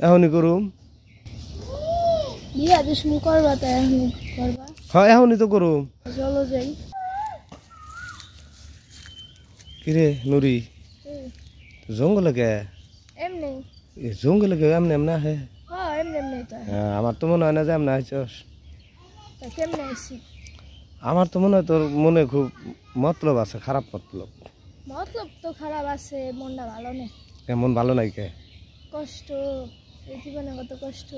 এখনই করুম। বিয়া যে শুরু করবা তাই এখনই করবা? হ্যাঁ এখনই তো করুম। চলো যাই। কিরে নুরি জঙ্গলে কে? এমনি। জঙ্গলে কে এমনি এমনি আহে? হ্যাঁ এমনি এমনি তো। হ্যাঁ আমার তো মনে হয় না যে এমনি আইছস। তা কেমনে আইছি? আমার তো মনে হয় তোর মনে খুব মতলব আছে, খারাপ মতলব। মতলব তো খারাপ আছে, মনটা ভালো নেই। এমন ভালো নাই কে? কষ্ট, এই জীবনে কত কষ্ট।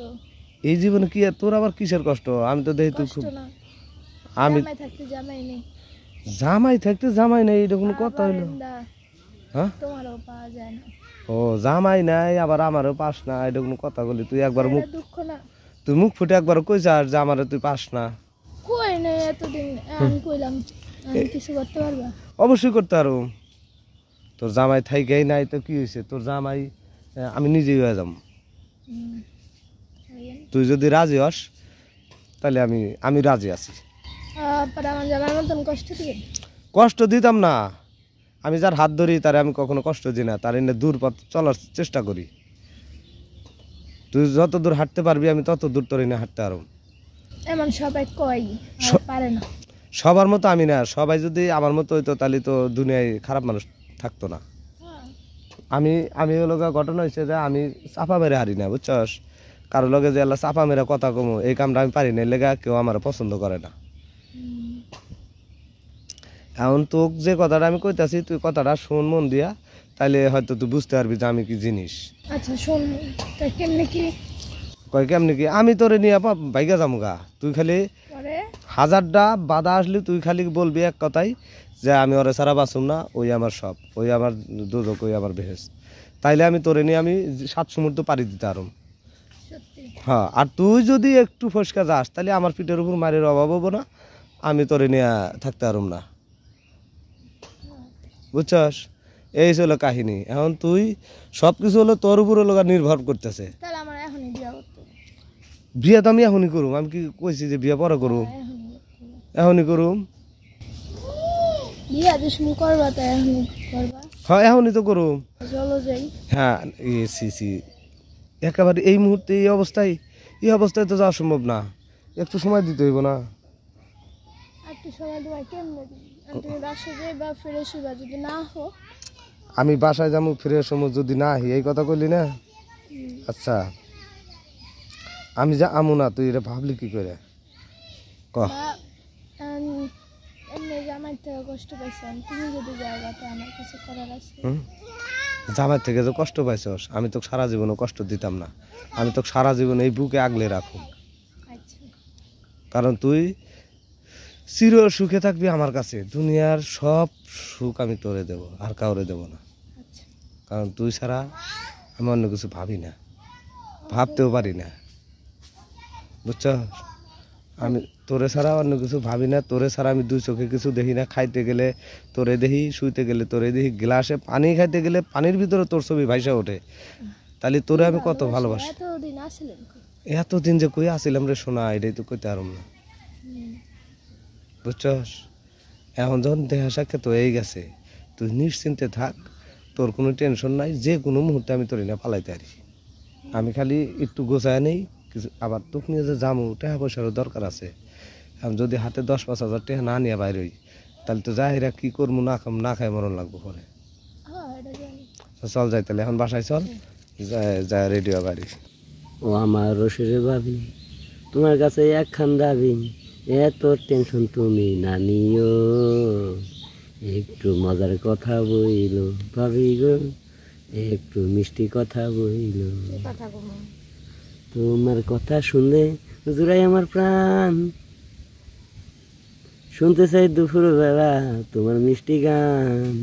এই জীবনে কি তোর আবার কিসের কষ্ট? আমি তো দেখি তুই খুব। আমি জামাই থাকতে জামাই নেই। জামাই থাকতে জামাই নাই, এটা কোনো কথা হইলো? হ্যাঁ তোমারও পাওয়া যায় না। ও জামাই নাই আবার আমারও পাস না, এটা কোনো কথা বলি? তুই একবার মুখ, দুঃখ না। তুই মুখ ফুটে একবার কইছাস যে আমারে তুই পাস না? কই নাই এতদিন, আমি কইলাম আমি কিছু করতে পারবা? অবশ্যই করতে পারো। তোর জামাই থাইকেই নাই তো কি হয়েছে? তোর জামাই আমি নিজেই হয়ে যাম। তুই যদি রাজি হস তাহলে আমি রাজি আছি। আমার জামার মতন কষ্ট দিয়ে? কষ্ট দিতাম না, আমি যার হাত ধরি তারে আমি কখনো কষ্ট দিই না, তার এনে দূর পথ চলার চেষ্টা করি। তুই যত দূর হাঁটতে পারবি আমি তত দূর তোর এনে হাঁটতে পারব। এমন সবাই কয় পারে না। সবার মতো আমি না, সবাই যদি আমার মতো হইতো তাহলে তো দুনিয়ায় খারাপ মানুষ থাকতো না। আমি হলো ঘটনা হয়েছে যে আমি চাপা মেরে হারি না, বুঝছস? কারো লগে যে আল্লাহ চাপা মেরে কথা কমো এই কামটা আমি পারি না, লেগা কেউ আমার পছন্দ করে না। এখন তোকে যে কথাটা আমি কইতাছি তুই কথাটা শোন মন দিয়া, তাইলে হয়তো তুই বুঝতে পারবি যে আমি কি জিনিস। আচ্ছা শোন, কেমনে কি? কয় কেমনি কি? আমি তোরে নিয়ে ভাইগা যামুগা, তুই খালি হাজারটা বাধা আসলে তুই খালি বলবি এক কথাই যে আমি ওরে সারা বাঁচুম না, ওই আমার সব, ওই আমার দুদক, ওই আমার বেহেস। তাইলে আমি তোরে নিয়ে আমি 7 সমুদ্র পাড়ি দিতে আরম। হ্যাঁ, আর তুই যদি একটু ফসকা যাস তাহলে আমার পিঠের উপর মারের অভাব হবো না, আমি তোরে নিয়ে থাকতে আরম না, বুঝছস? এই হলো কাহিনী। এখন তুই সব কিছু হলো তোর উপর নির্ভর করতেছে। বিয়া তো আমি এখনই করুম, আমি কি কইছি যে বিয়া পরে করুম? এখনই করুম। হ্যাঁ এখনই তো করুম। হ্যাঁ একেবারে এই মুহূর্তে এই অবস্থায় তো যাওয়া সম্ভব না, একটু সময় দিতে হইব না? আমি বাসায় যাবো ফিরে সময় যদি না আহি, এই কথা কইলি না? আচ্ছা আমি যা আমু না, তুই এটা ভাবলি কি করে ক? জামাই থেকে যে কষ্ট পাইছস, আমি তো সারা জীবনও কষ্ট দিতাম না, আমি তো সারা জীবন এই বুকে আগলে রাখুন। কারণ তুই চির সুখে থাকবি আমার কাছে, দুনিয়ার সব সুখ আমি তোরে দেব, আর কাউরে দেব না। কারণ তুই ছাড়া আমি অন্য কিছু ভাবি না, ভাবতেও পারি না, বুঝছ? আমি তোরে ছাড়া অন্য কিছু ভাবি না, তোরে ছাড়া আমি দুই চোখে কিছু দেখি না। খাইতে গেলে তোরে দেখি, শুইতে গেলে তোরে দেখি, গ্লাসে পানি খাইতে গেলে পানির ভিতরে তোর ছবি ভাইসা ওঠে। তাহলে তোরে আমি কত ভালোবাসি। এতদিন যে কই আসিলাম রে সোনা, এটাই তো কইতে পারম না, বুঝছস? এখন যখন দেখা সাক্ষাৎ হয়ে গেছে, তুই নিশ্চিন্তে থাক, তোর কোনো টেনশন নাই, যে কোনো মুহূর্তে আমি তোর না পালাইতে পারি। আমি খালি একটু গোছায় নেই কিছু, আবার তোকে নিয়ে যে যাবো টাকা পয়সারও দরকার আছে। আমি যদি হাতে 10-5 হাজার টাকা না নিয়ে বাইর হই তাহলে তো যাহিরা কি করবো, না খাই মরণ লাগবো পরে। চল যাই তাহলে, এখন বাসায় চল, যায় রেডিও বাড়ি। ও আমার রসের ভাবি, তোমার কাছে একখান দাবি, এত টেনশন তুমি না নিও, একটু মজার কথা বইল ভাবি গো, একটু মিষ্টি কথা বইল। তোমার কথা শুনলে জুড়াই আমার প্রাণ, শুনতে চাই দুপুর বেলা তোমার মিষ্টি গান।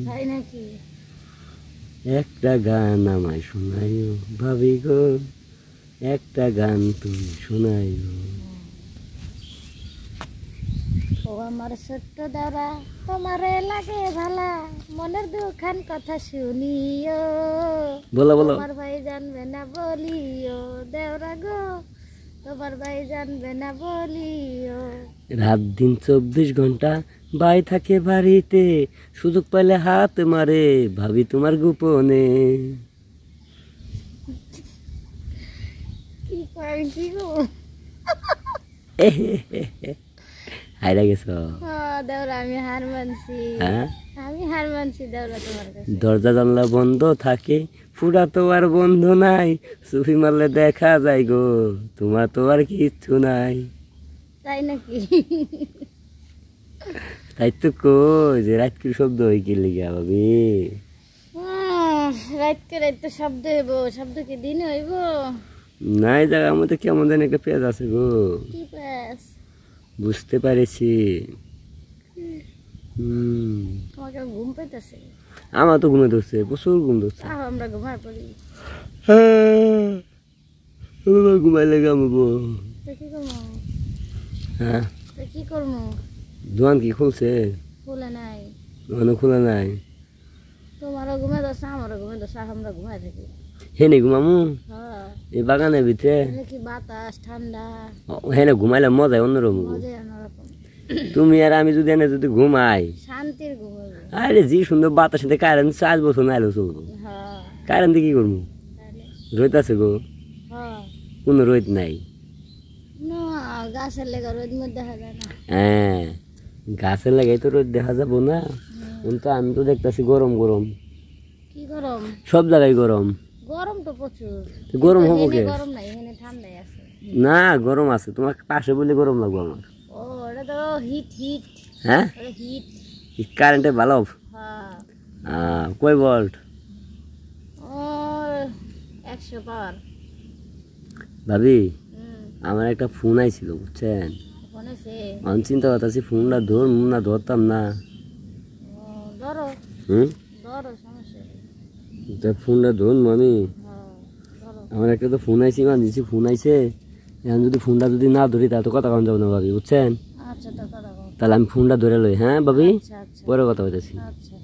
একটা গান আমায় শোনাইও ভাবি গো, একটা গান তুমি শোনাইও। ও আমার ছোট্ট দেওরা, তোমারে লাগে ভালা, মনের দুখান কথা শুনিও। বলো বলো। তোমার ভাই জানবে না বলিও, দেওরা গো তোমার ভাই জানবে না বলিও। রাত দিন 24 ঘন্টা ভাই থাকে বাড়িতে, সুযোগ পাইলে হাত মারে ভাবি তোমার গোপনে। কি কয় আমি কি গো হাইরা গেছ দেওরা আমি হার মানছি হ্যাঁ আমি হার মানছি দেওরা তোমার কাছে দরজা জানলা বন্ধ থাকে ফুটা তো আর বন্ধ নাই সুফি মারলে দেখা যায় গো তোমার তো আর কিচ্ছু নাই তাই নাকি তাই তো কই যে রাত কি শব্দ হই কি লিগা ভাবি রাত করে তো শব্দ হইব শব্দ কি দিন হইব নাই জায়গার মধ্যে কেমন যেন একটা পেঁয়াজ আছে গো কি পাস বুঝতে পারেছি তোমাকে ঘুম পাইতেছে আমার তো ঘুমে ধরছে প্রচুর ঘুম ধরছে তাও আমরা ঘুমায় পড়ি ঘুমাইলে ঘামবো তো কি করবো হ্যাঁ তো কি করবো দোকান কি খুলছে খোলা নাই দোকানও খোলা নাই তোমারও ঘুমায় দোষ আমারও ঘুমায় দোষ আমরা ঘুমায় থাকি হেনে ঘুমামু হ্যাঁ এই বাগানের ভিতরে এখানে কি বাতাস ঠান্ডা হেনে ঘুমাইলে মজাই অন্যরকম মজাই অন্যরকম তুমি আর আমি যদি এনে যদি ঘুমাই শান্তির ঘুমাবো আরে জি সুন্দর বাতার সাথে কারেন্ট 4 বছর না এলো চলবো হ্যাঁ কারেন্ট দিয়ে কি করবো তাহলে রোদ আছে গো হ্যাঁ কোনো রোদ নাই না গাছের লেগে রোদ মধ্যে দেখা যায় না হ্যাঁ গাছের লাগাই তো রোদ দেখা যাবো না কিন্তু আমি তো দেখতেছি গরম গরম কি গরম সব জায়গায় গরম গরম তো প্রচুর তো গরম কিন্তু হবো এখানে কে গরম নাই এখানে ঠান্ডাই আছে না গরম আছে তোমার পাশে বলে গরম লাগবো আমার ও এটা তো হিট হিট হ্যাঁ এটা হিট কারেন্টে ভালো হ্যাঁ কয় ভোল্ট ও 100 পাওয়ার ভাবি আমার একটা ফোন আইছিল বুঝছেন ফোনে সে আমি চিন্তা করতেছি ফোনটা ধরুন না ধরতাম না ধরো হুম ধরো সমস্যা নেই তা ফোনটা ধরুন আমি হ্যাঁ ধরো আমার একটা তো ফোন আইছি মানে দিছি ফোন আইছে এখন যদি ফোনটা যদি না ধরি তাহলে তো কথা কন যাবো না ভাবি বুঝছেন আচ্ছা তো কথা বল তাহলে আমি ফোনটা ধরে লই হ্যাঁ ভাবি আচ্ছা আচ্ছা পরে কথা বলতেছি আচ্ছা